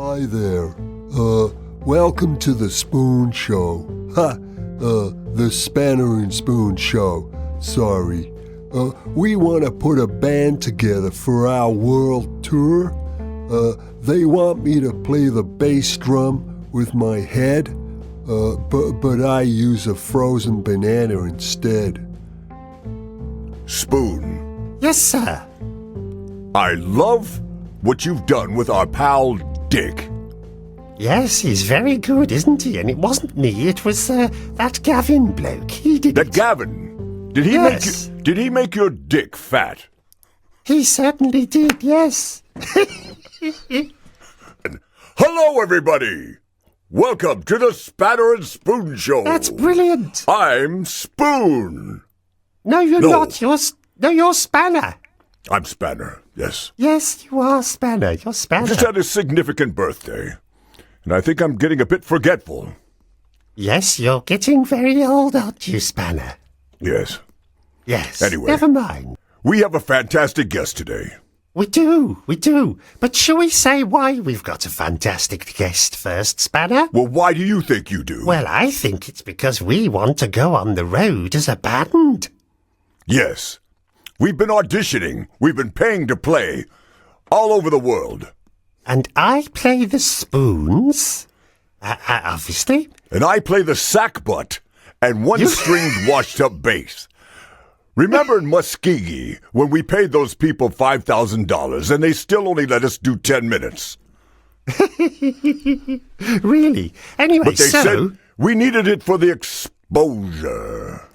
Hi there. Welcome to the Spoon Show. The Spanner and Spoon Show. Sorry. We want to put a band together for our world tour. They want me to play the bass drum with my head, but I use a frozen banana instead. Spoon. Yes, sir. I love what you've done with our pal Dick. Yes, he's very good, isn't he? And it wasn't me, it was that Gavin bloke. He did That it. Gavin? Did he Yes. did he make your dick fat? He certainly did, yes. Hello, everybody! Welcome to the Spanner and Spoon Show. That's brilliant. I'm Spoon. No, you're No. not. You're Spanner. I'm Spanner, yes. Yes, you are Spanner. You're I Spanner. just had a significant birthday, and I think I'm getting a bit forgetful. Yes, you're getting very old, aren't you, Spanner? Yes. Yes. Anyway. Never mind. We have a fantastic guest today. We do. But shall we say why we've got a fantastic guest first, Spanner? Well, why do you think you do? Well, I think it's because we want to go on the road as a band. Yes. We've been auditioning. We've been paying to play all over the world. And I play the spoons, obviously. And I play the sack butt and one-stringed washed-up bass. Remember in Muskegee when we paid those people $5,000 and they still only let us do 10 minutes? Really? Anyway, But they said we needed it for the exposure.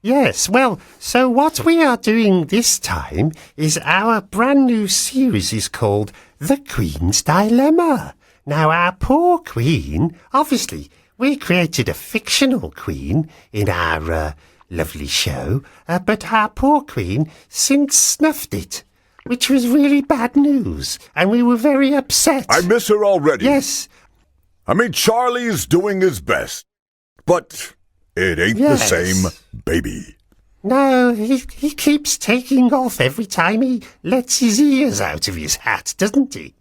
Yes, well, so what we are doing this time is our brand new series is called The Queen's Dilemma. Now, our poor queen, obviously, we created a fictional queen in our lovely show, but our poor queen since snuffed it, which was really bad news, and we were very upset. I miss her already. Yes, I mean, Charlie's doing his best, but it ain't the Yes. same baby. no, he keeps taking off every time he lets his ears out of his hat, doesn't he?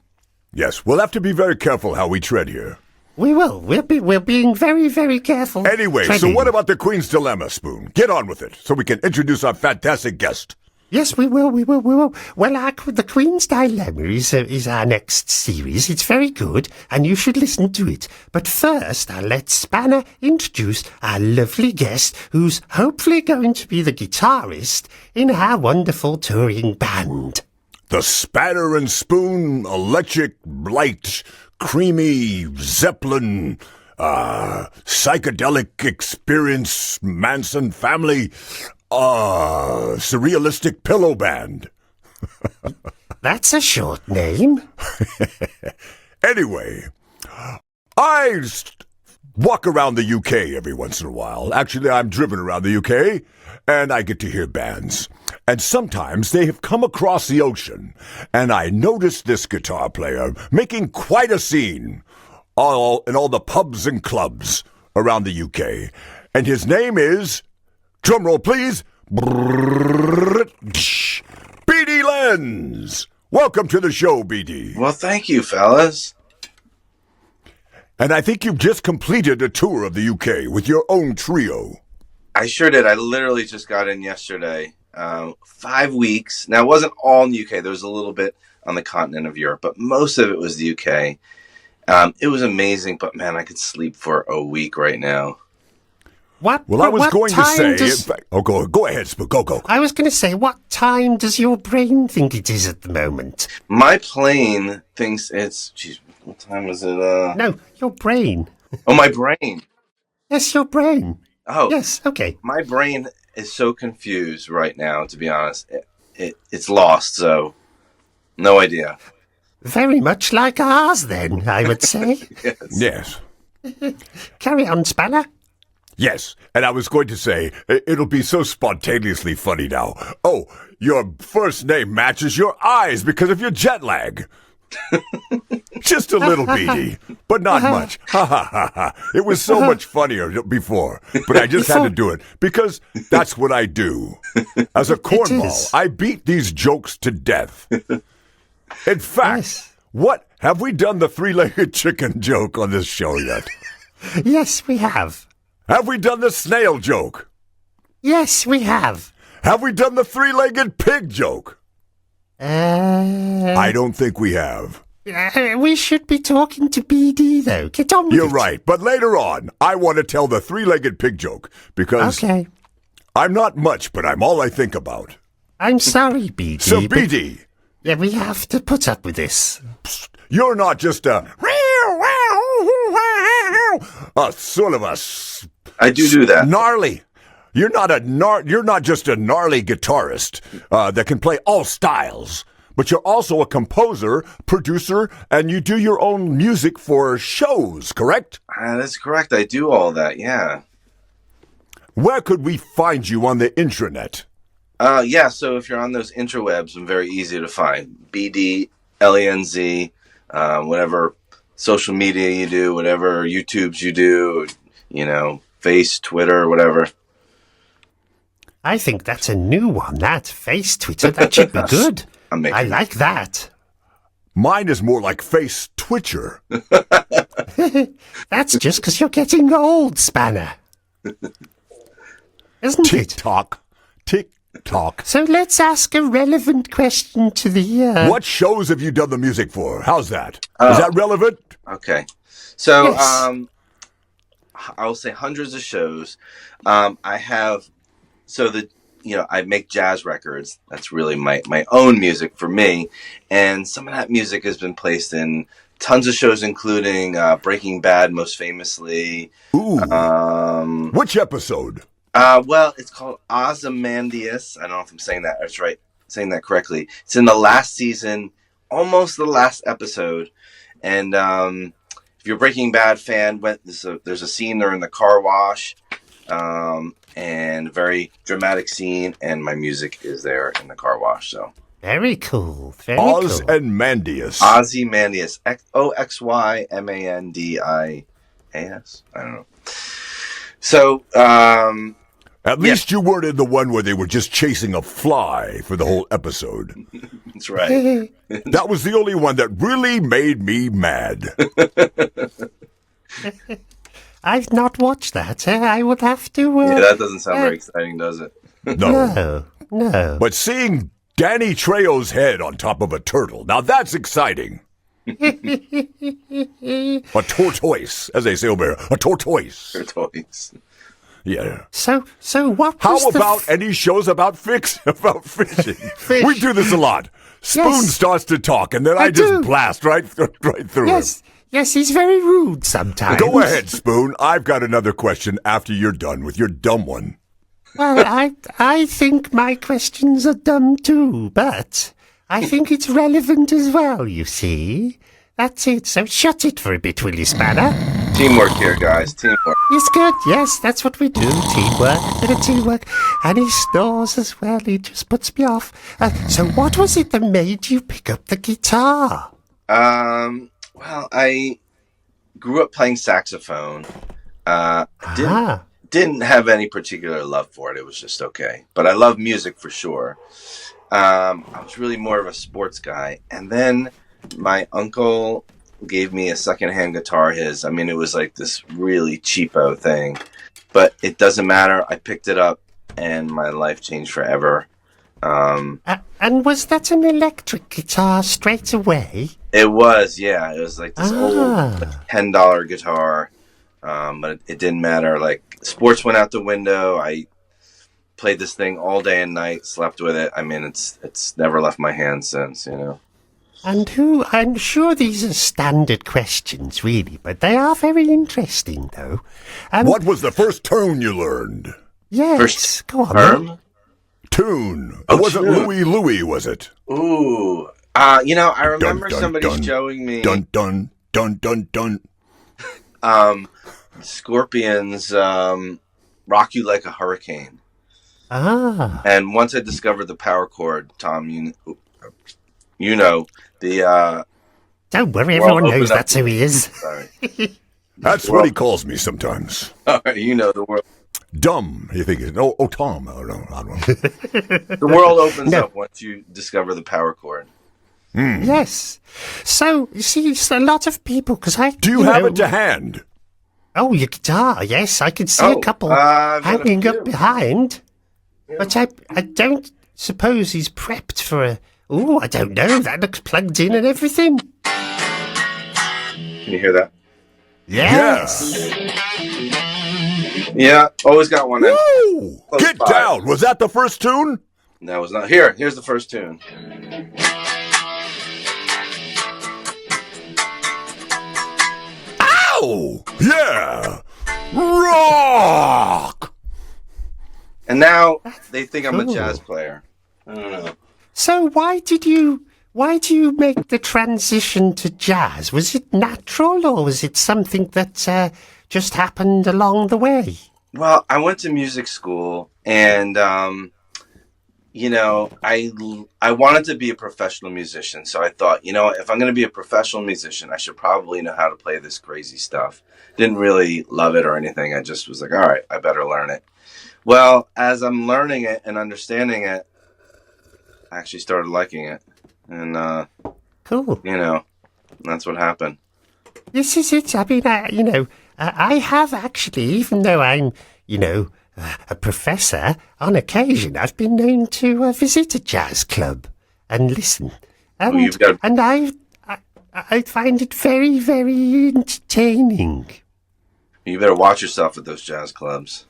Yes, we'll have to be very careful how we tread here. We will. We're being very, very careful. Anyway, so treading. what about the Queen's Dilemma, Spoon? Get on with it, so we can introduce our fantastic guest. Yes, we will. Well, the Queen's Dilemma is our next series. It's very good, and you should listen to it. But first, I'll let Spanner introduce our lovely guest, who's hopefully going to be the guitarist in our wonderful touring band. The Spanner and Spoon Electric Light Creamy Zeppelin Psychedelic Experience Manson Family Surrealistic Pillow Band. That's a short name. Anyway, I walk around the UK every once in a while. Actually, I'm driven around the UK, and I get to hear bands. And sometimes they have come across the ocean, and I noticed this guitar player making quite a scene in all the pubs and clubs around the UK. And his name is, drumroll please, B.D. Lenz. Welcome to the show, B.D. Well, thank you, fellas. And I think you've just completed a tour of the UK with your own trio. I sure did. I literally just got in yesterday. 5 weeks. Now, it wasn't all in the UK. There was a little bit on the continent of Europe, but most of it was the UK. It was amazing, but man, I could sleep for a week right now. What? Well, I was what going to time say... does- go ahead, Spook. Go. I was going to say, what time does your brain think it is at the moment? My plane thinks it's... Geez, what time was it? No, your brain. Oh, my brain. Yes, your brain. Oh, Yes, okay. my brain is so confused right now, to be honest. It's lost, so no idea. Very much like ours, then, I would say. Yes. Yes. Carry on, Spanner. Yes, and I was going to say, it'll be so spontaneously funny now. Oh, your first name matches your eyes because of your jet lag. Just a little, BD, but not much. Ha ha ha ha. It was so much funnier before, but I just had to do it because that's what I do. As a cornball, is. I beat these jokes to death. In fact, Yes. what Have we done the three-legged chicken joke on this show yet? Yes, we have. Have we done the snail joke? Yes, we have. Have we done the three-legged pig joke? I don't think we have. We should be talking to BD, though. Get on with You're it. right, but later on, I want to tell the three-legged pig joke because Okay. I'm not much, but I'm all I think about. I'm sorry, BD. So, but- BD, Yeah, we have to put up with this. you're not just a sort of a I do that. gnarly. You're not just a gnarly guitarist that can play all styles, but you're also a composer, producer, and you do your own music for shows, correct? That's correct. I do all that. Yeah. Where could we find you on the intranet? Yeah. So if you're on those interwebs, I'm very easy to find. BD, LENZ, whatever social media you do, whatever YouTubes you do, Face, Twitter, whatever. I think that's a new one, that. Face Twitter. That should be good. I like that. Mine is more like Face Twitcher. That's just because you're getting old, Spanner. Isn't it? TikTok. TikTok. So let's ask a relevant question to the... What shows have you done the music for? How's that? Is that relevant? Okay. So, Yes. I will say hundreds of shows. I make jazz records. That's really my own music for me. And some of that music has been placed in tons of shows, including Breaking Bad, most famously. Ooh. Which episode? Well, it's called Ozymandias. I don't know if I'm saying that correctly. It's in the last season, almost the last episode. And if you're a Breaking Bad fan, there's a scene there in the car wash, and very dramatic scene, and my music is there in the car wash. So Very cool. Very Oz cool. and Mandius. Ozymandias, Oxymandias. I don't know. So, At least you weren't in the one where they were just chasing a fly for the whole episode. that's right. That was the only one that really made me mad. I've not watched that. I would have to... Yeah, that doesn't sound very exciting, does it? No. No. But seeing Danny Trejo's head on top of a turtle, now that's exciting. A tortoise, as they say over here. A tortoise. They're toys. Yeah. So what How was about any shows about fishing? Fish. We do this a lot. Spoon Yes. starts to talk, and then I do. just blast right through Yes, he's very rude sometimes. him. Go ahead, Spoon. I've got another question after you're done with your dumb one. Well, I think my questions are dumb too, but I think it's relevant as well, you see. That's it. So shut it for a bit, will you, Spanner? Teamwork here, guys. Teamwork. It's good. Yes, that's what we do. Teamwork. Bit of teamwork. And he snores as well. He just puts me off. So what was it that made you pick up the guitar? Well, I grew up playing saxophone. Didn't have any particular love for it. It was just okay. But I love music for sure. I was really more of a sports guy. And then my uncle gave me a secondhand guitar. It was like this really cheapo thing. But it doesn't matter. I picked it up and my life changed forever. And was that an electric guitar straight away? It was, yeah. It was like this old $10 guitar. But it didn't matter. Like, sports went out the window. I played this thing all day and night, slept with it. It's never left my hand since, And I'm sure these are standard questions, really, but they are very interesting, though. What was the first tune you learned? Yes, First go on. term? then. Tune. Oh, It wasn't tune. Louie Louie, was it? Ooh. I remember Dun, dun, somebody dun. showing me Dun, dun, dun, dun, dun. Scorpions Rock You Like a Hurricane. Ah, And once I discovered the power chord, Tom, you know, the don't worry, Well, everyone knows open up. that's who he is. sorry. That's what he calls me sometimes. All right, the world. Dumb. You think, Tom. I don't know. The world opens No. up once you discover the power chord. Yes. So, you see, it's a lot of people, because Do you have it to hand? Oh, your guitar, yes. I can see a couple hanging up behind. Yeah. But I don't suppose he's prepped for a... Oh, I don't know. That looks plugged in and everything. Can you hear that? Yes. Yeah, always got one. Woo! Get down! Was that the first tune? No, it was not. Here's the first tune. Ow! Yeah! Rock! And now they think I'm a jazz player. I don't know. So why do you make the transition to jazz? Was it natural, or was it something that just happened along the way? Well, I went to music school, and you know, I wanted to be a professional musician. So I thought, you know, if I'm going to be a professional musician, I should probably know how to play this crazy stuff. Didn't really love it or anything. I just was like, all right, I better learn it. Well, as I'm learning it and understanding it, I actually started liking it. And, cool. You know, that's what happened. This is it. I mean, I have actually, even though I'm, a professor, on occasion I've been known to visit a jazz club and listen. And, and I find it very, very entertaining. You better watch yourself at those jazz clubs.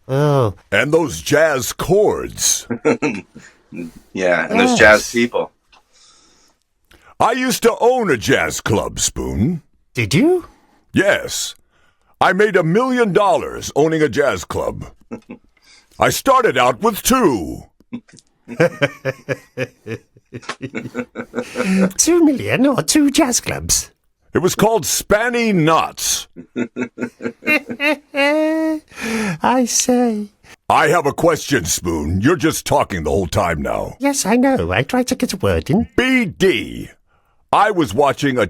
Oh. And those jazz chords. Yeah, and those jazz people. I used to own a jazz club, Spoon. Did you? Yes. I made $1 million owning a jazz club. I started out with 2. 2 million or 2 jazz clubs? It was called Spanny Knots. I say. I have a question, Spoon. You're just talking the whole time now. Yes, I know. I tried to get a word in. BD. I was watching a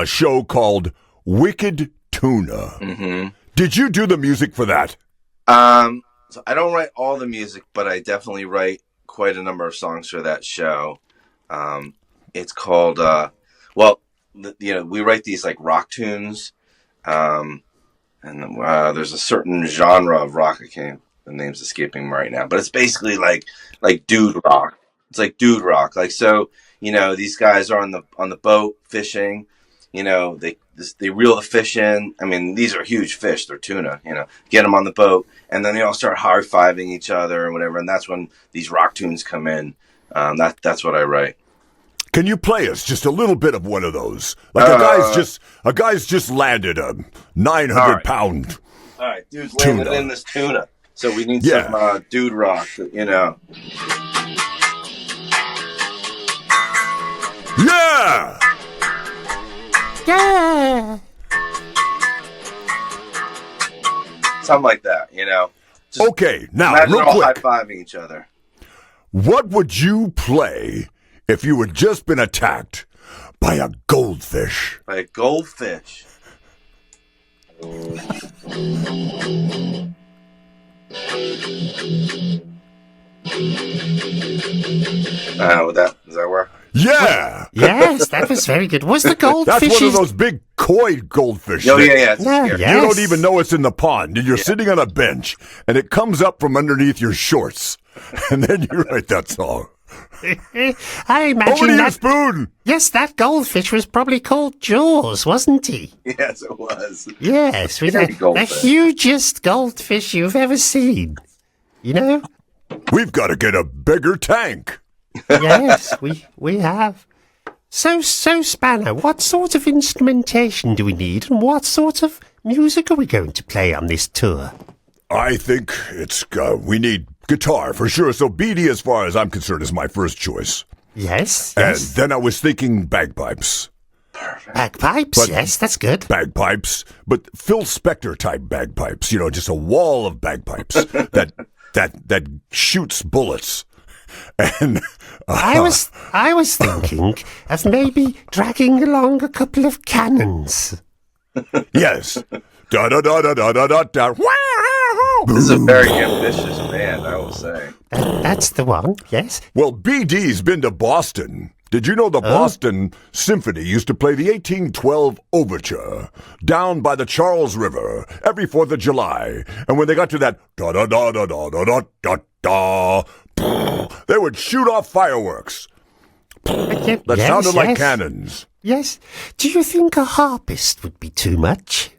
show called Wicked Tuna. Mm-hmm. Did you do the music for that? So I don't write all the music, but I definitely write quite a number of songs for that show. It's called, we write these like rock tunes. And there's a certain genre of rock. The name's escaping me right now, but it's basically like dude rock. It's like dude rock. Like, so, these guys are on the boat fishing, they reel the fish in. I mean, these are huge fish. They're tuna, get them on the boat, and then they all start high-fiving each other and whatever. And that's when these rock tunes come in. That's what I write. Can you play us just a little bit of one of those? Like a guy's just landed a 900-pound. All right, dude's landed in this tuna. So we need some dude rock, Yeah! Yeah! Something like that, Just okay, now, imagine real all quick. high-fiving each other. What would you play if you had just been attacked by a goldfish? By a goldfish? Does that work? Yeah! Yes, that was very good. Was the goldfish... That's one of those big koi goldfish. Oh, yeah. Yes. You don't even know it's in the pond, and you're sitting on a bench, and it comes up from underneath your shorts. And then you write that song. I imagine Over to that... you, Spoon! Yes, that goldfish was probably called Jaws, wasn't he? Yes, it was. Yes, with the hugest goldfish you've ever seen. We've got to get a bigger tank. Yes, we have. So, Spanner, what sort of instrumentation do we need, and what sort of music are we going to play on this tour? I think we need guitar for sure. So BD, as far as I'm concerned, is my first choice. Yes. And then I was thinking bagpipes. Perfect. Bagpipes, yes, that's good. Bagpipes, but Phil Spector type bagpipes. Just a wall of bagpipes that shoots bullets. And I was thinking of maybe dragging along a couple of cannons. Yes. Da da da da da da da da. This is a very ambitious band, I will say. That's the one, yes. Well, BD's been to Boston, Did you know the Boston Symphony used to play the 1812 Overture down by the Charles River every 4th of July? And when they got to that da-da-da-da-da-da-da-da, they would shoot off fireworks. That sounded like cannons. Yes. Do you think a harpist would be too much?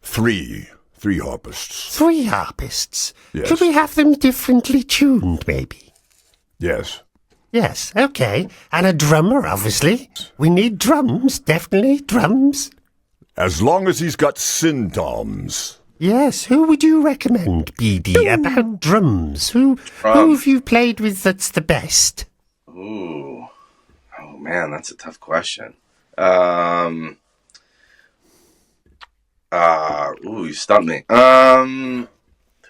Three harpists. 3 harpists? Yes. Could we have them differently tuned, maybe? Yes. Yes, okay. And a drummer, obviously. We need drums, definitely, drums. As long as he's got syntoms. Yes, who would you recommend, BD, about drums? Who have you played with that's the best? Ooh. Oh, man, that's a tough question. You stumped me.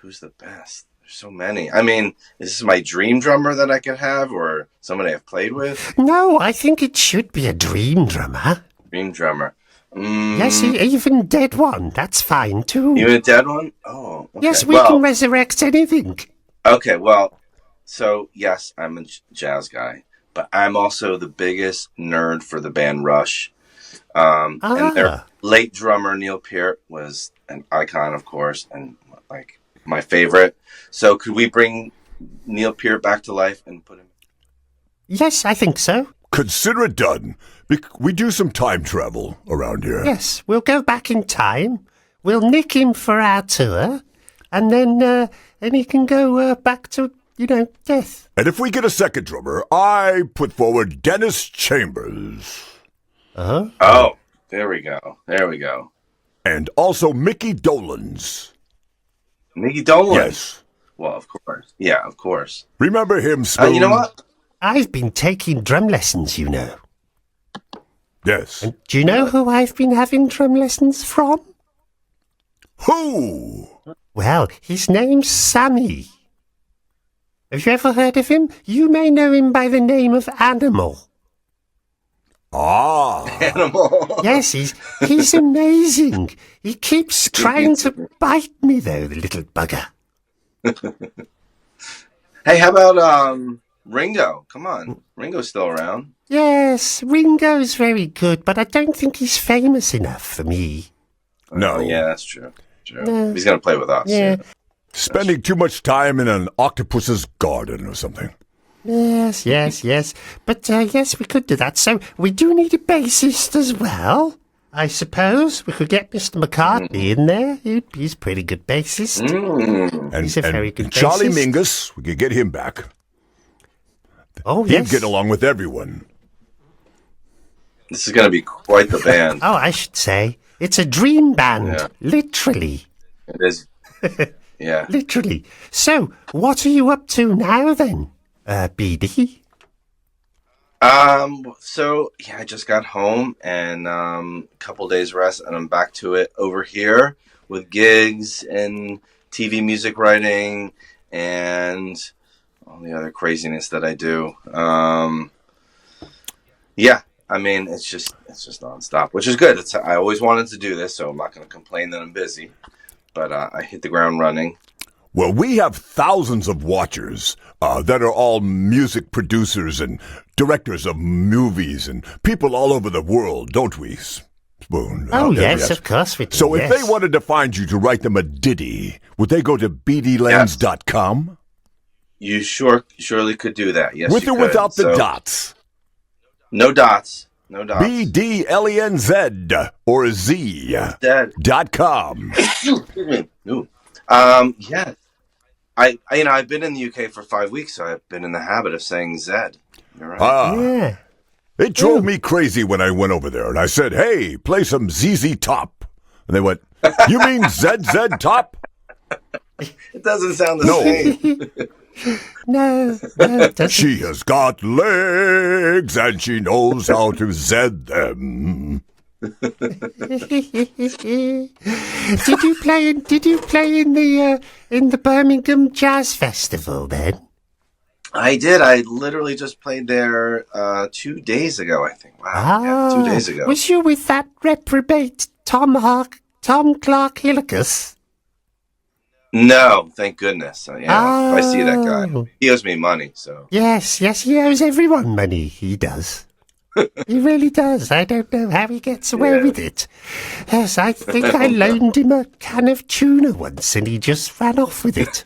Who's the best? There's so many. I mean, is this my dream drummer that I could have, or somebody I've played with? No, I think it should be a dream drummer. Dream drummer. Yes, even dead one. That's fine, too. Even a dead one? Oh, okay. Yes, we can resurrect anything. Okay, well, so, yes, I'm a jazz guy, but I'm also the biggest nerd for the band Rush. And their late drummer, Neil Peart, was an icon, of course, and, like, my favorite. So could we bring Neil Peart back to life and put him... Yes, I think so. Consider it done. We do some time travel around here. Yes, we'll go back in time. We'll nick him for our tour, and then he can go back to, death. And if we get a second drummer, I put forward Dennis Chambers. Uh-huh. Oh, there we go. And also Mickey Dolenz. Mickey Dolenz? Yes. Well, of course. Yeah, of course. Remember him, Spoon? You know what? I've been taking drum lessons, Yes. And do you know who I've been having drum lessons from? Who? Well, his name's Sammy. Have you ever heard of him? You may know him by the name of Animal. Ah. Animal. Yes, he's amazing. He keeps trying to bite me, though, the little bugger. Hey, how about Ringo? Come on. Ringo's still around. Yes, Ringo's very good, but I don't think he's famous enough for me. No. Yeah, that's true. No. He's going to play with us. Yeah. Spending too much time in an octopus's garden or something. Yes. But, yes, we could do that. So we do need a bassist as well. I suppose we could get Mr. McCartney in there. He's a pretty good bassist. He's a very good bassist. Charlie Mingus, we could get him back. Oh, He'd yes. get along with everyone. This is going to be quite the band. Oh, I should say. It's a dream band. Literally. It is. Yeah. Literally. So, what are you up to now, then, BD? So, yeah, I just got home and a couple days rest, and I'm back to it over here with gigs and TV music writing and all the other craziness that I do. Yeah, I mean, it's just nonstop, which is good. I always wanted to do this, so I'm not going to complain that I'm busy. But I hit the ground running. Well, we have thousands of watchers that are all music producers and directors of movies and people all over the world, don't we, Spoon? Oh, yes, of course we do. So if they wanted to find you to write them a ditty, would they go to bdlenz.com? You surely could do that. Yes, with or without the dots? No dots. No dots. BDLENZ or Z.com. Yeah. I've been in the UK for 5 weeks, so I've been in the habit of saying Zed. You're right. Yeah. It drove me crazy when I went over there, and I said, hey, play some ZZ Top. And they went, you mean ZZ Top? It doesn't sound the same. No, it doesn't. She has got legs, and she knows how to zed them. Did you play in the Birmingham Jazz Festival then? I did. I literally just played there 2 days ago, I think. Wow. Yeah, 2 days ago. Was you with that reprobate Tom Clark Hillicus? No, thank goodness. Yeah, I see that guy. Oh. He owes me money, so. Yes, he owes everyone money. He does. He really does. I don't know how he gets away with it. Yes, I think I loaned him a can of tuna once, and he just ran off with it.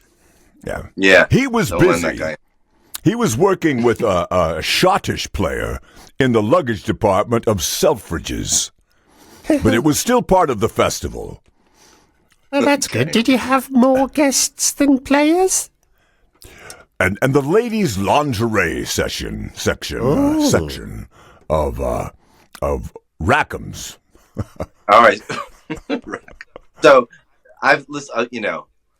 Yeah. Yeah. He was Don't lend that busy. guy. He was working with a Schottish player in the luggage department of Selfridges. But it was still part of the festival. Well, that's good. Did you have more guests than players? And the ladies' lingerie section of Rackham's. All right. So, I've listened.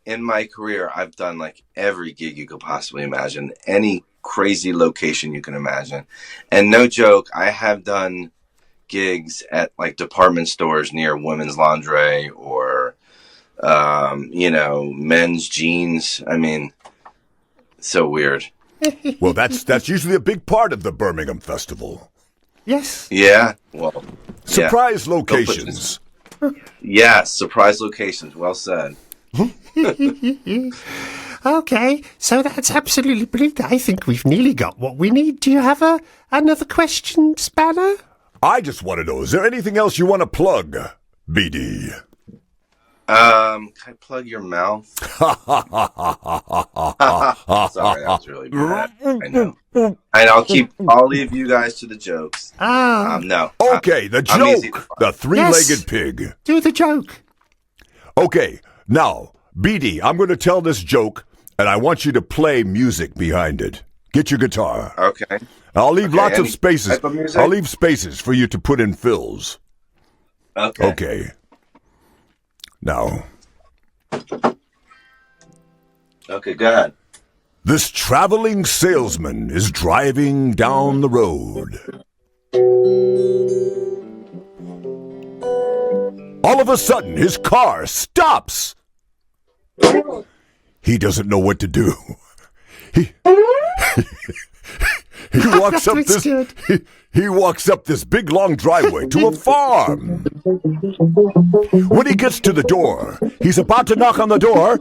In my career, I've done like every gig you could possibly imagine, any crazy location you can imagine, and no joke, I have done gigs at like department stores near women's lingerie or, men's jeans. I mean, so weird. Well, that's usually a big part of the Birmingham Festival. Yes. Yeah. Well, Surprise locations. Yeah, surprise locations. Well said. Okay, so that's absolutely brilliant. I think we've nearly got what we need. Do you have another question, Spanner? I just want to know, is there anything else you want to plug, BD? Can I plug your mouth? Sorry, that was really bad. I know. And I'll leave you guys to the jokes. No. Okay, the joke. The three-legged pig. Do the joke. Okay, now, BD, I'm going to tell this joke, and I want you to play music behind it. Get your guitar. Okay. I'll leave lots of spaces. Type of music? I'll leave spaces for you to put in fills. Okay. Now. Okay, go ahead. This traveling salesman is driving down the road. All of a sudden, his car stops. He doesn't know what to do. He walks up this. He walks up this big long driveway to a farm. When he gets to the door, he's about to knock on the door.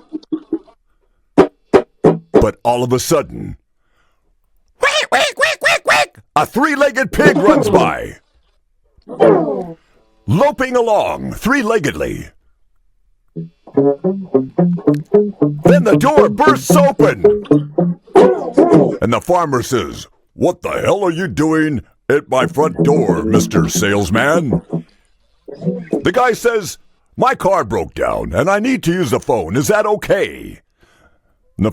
But all of a sudden, a three-legged pig runs by, loping along three-leggedly. Then the door bursts open, and the farmer says, "What the hell are you doing at my front door, Mr. Salesman?" The guy says, "My car broke down, and I need to use the phone. Is that okay?" And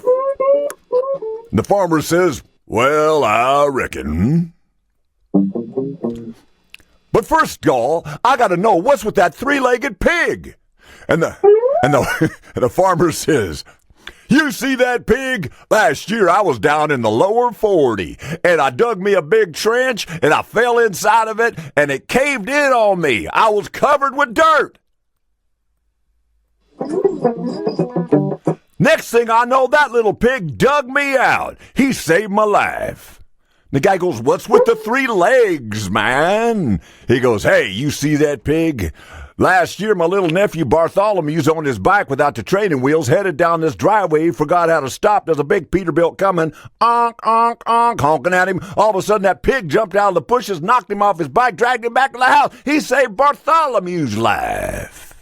the farmer says, "Well, I reckon. But first, y'all, I gotta know what's with that three-legged pig." And the farmer says, "You see that pig? Last year I was down in the lower 40, and I dug me a big trench, and I fell inside of it, and it caved in on me. I was covered with dirt. Next thing I know, that little pig dug me out. He saved my life." The guy goes, "What's with the three legs, man?" He goes, "Hey, you see that pig? Last year, my little nephew Bartholomew's on his bike without the training wheels, headed down this driveway. He forgot how to stop. There's a big Peterbilt coming, honking at him. All of a sudden, that pig jumped out of the bushes, knocked him off his bike, dragged him back to the house. He saved Bartholomew's life."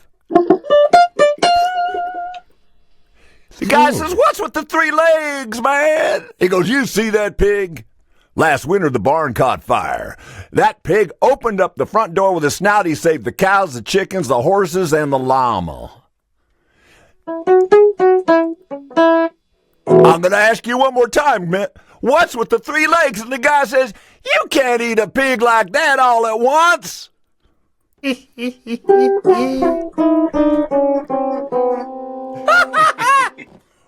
The guy says, "What's with the three legs, man?" He goes, "You see that pig? Last winter, the barn caught fire. That pig opened up the front door with a snout. He saved the cows, the chickens, the horses, and the llama." I'm going to ask you one more time, man. What's with the three legs? And the guy says, "You can't eat a pig like that all at once."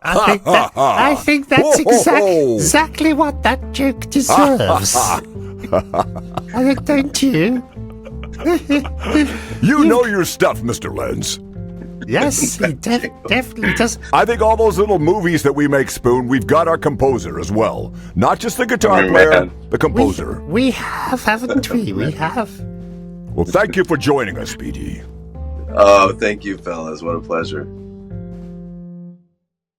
I think that's exactly what that joke deserves. I think, don't you? You know your stuff, Mr. Lenz. Yes, he definitely does. I think all those little movies that we make, Spoon, we've got our composer as well. Not just the guitar player, the composer. We have, haven't we? We have. Well, thank you for joining us, BD. Oh, thank you, fellas. What a pleasure.